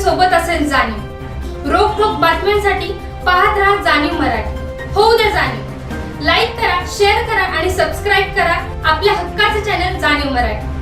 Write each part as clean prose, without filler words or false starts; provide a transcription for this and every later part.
सोबत असेल जाणीव। रोखोक बातम्यांसाठी पाहत राहा जाणीव मराठी। होऊ द्या जाणीव। लाईक करा, शेअर करा आणि सबस्क्राईब करा आपल्या हक्काचे चॅनल जाणीव मराठी।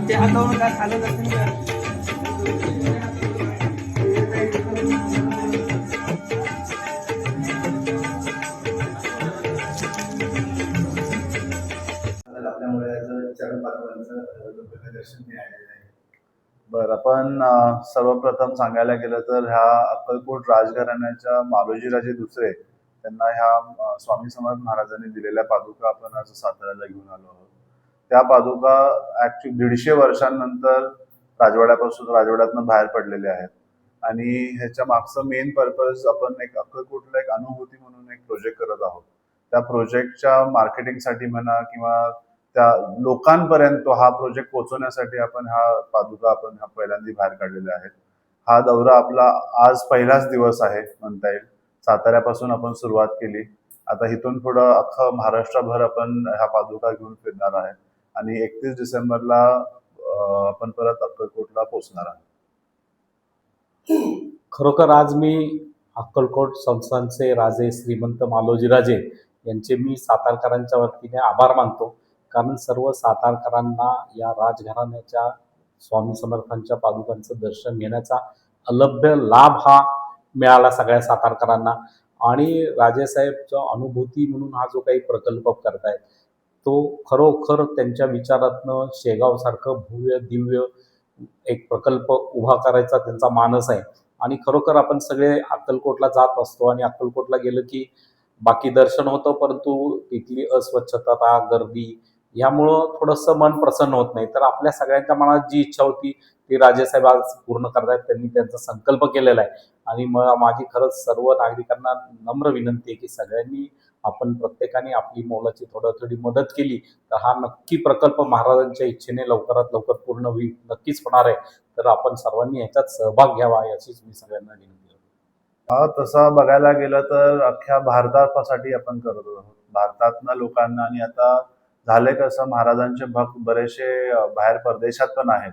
ते हातावरून काय खाल्लं नसेल का? बरं, आपण सर्वप्रथम सांगायला गेलं तर ह्या अक्कलकोट राजघराण्याच्या मालोजीराजे दुसरे त्यांना ह्या स्वामी समर्थ महाराजांनी दिलेल्या पादुका आपण आज साताऱ्याला घेऊन आलो आहोत। त्या पादुका ऍक्च्युली 150 वर्षांनंतर राजवाड्यातनं बाहेर पडलेल्या आहेत आणि ह्याच्या मागचं मेन पर्पज आपण एक अक्कलकोटला एक अनुभूती म्हणून एक प्रोजेक्ट करत आहोत। त्या प्रोजेक्टच्या मार्केटिंगसाठी म्हणा किंवा त्या लोकांपर्यंत हा प्रोजेक्ट पोहोचवण्यासाठी आपण ह्या पादुका आपण पहिल्यांदा बाहेर काढलेल्या आहेत। हा दौरा आपला आज पहिलाच दिवस आहे म्हणता येईल। साताऱ्यापासून आपण सुरुवात केली, आता इथून पुढं अख्खं महाराष्ट्रभर आपण ह्या पादुका घेऊन फिरणार आहे आणि 31 डिसेंबरला आपण परत अक्कलकोटला पोहोचणार आहे। खरोखर आज मी अक्कलकोट संस्थानचे राजे श्रीमंत मालोजीराजे यांचे मी सातारकरांच्या वतीने आभार मानतो, कारण सर्व सातारकरांना या राजघराण्याच्या स्वामी समर्थांच्या पादुकांचं दर्शन घेण्याचा अलभ्य लाभ हा मिळाला सगळ्या सातारकरांना। आणि राजेसाहेबचा अनुभूती म्हणून हा जो काही प्रकल्प करतायत तो खरोखर त्यांच्या विचारातनं शेगावसारखं भव्य दिव्य एक प्रकल्प उभा करायचा त्यांचा मानस आहे। आणि खरोखर आपण सगळे अक्कलकोटला जात असतो आणि अक्कलकोटला गेलं की बाकी दर्शन होतं, परंतु तिथली अस्वच्छता, गर्दी यामुळं थोडंसं मन प्रसन्न होत नाही। तर आपल्या सगळ्यांच्या मनात जी इच्छा होती ती राजेसाहेब आज पूर्ण करतायत, त्यांनी त्यांचा संकल्प केलेला आहे। आणि माझी खरंच सर्व नागरिकांना नम्र विनंती आहे की सगळ्यांनी आपण प्रत्येकाने आपली मोलाची थोडी मदत केली तर हा नक्की प्रकल्प महाराजांच्या इच्छेने लवकरात लवकर पूर्ण होईल, नक्कीच होणार आहे। तर आपण सर्वांनी ह्याच्यात सहभाग घ्यावा याचीच मी सगळ्यांना विनंती करतो। तसं बघायला गेलं तर अख्ख्या भारतासाठी आपण करत आहोत, भारतातल्या लोकांना। आणि आता झाले कसं, महाराजांचे भक्त बरेचसे बाहेर परदेशात पण आहेत,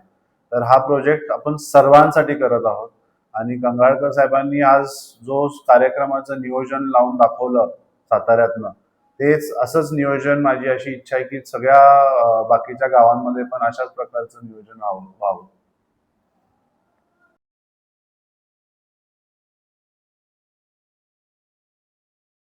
तर हा प्रोजेक्ट आपण सर्वांसाठी करत आहोत। आणि कंगाळकर साहेबांनी आज जो कार्यक्रमाचं नियोजन लावून दाखवलं साताऱ्यातनं, तेच असंच नियोजन माझी अशी इच्छा आहे की सगळ्या बाकीच्या गावांमध्ये पण अशाच प्रकारचं नियोजन व्हावं।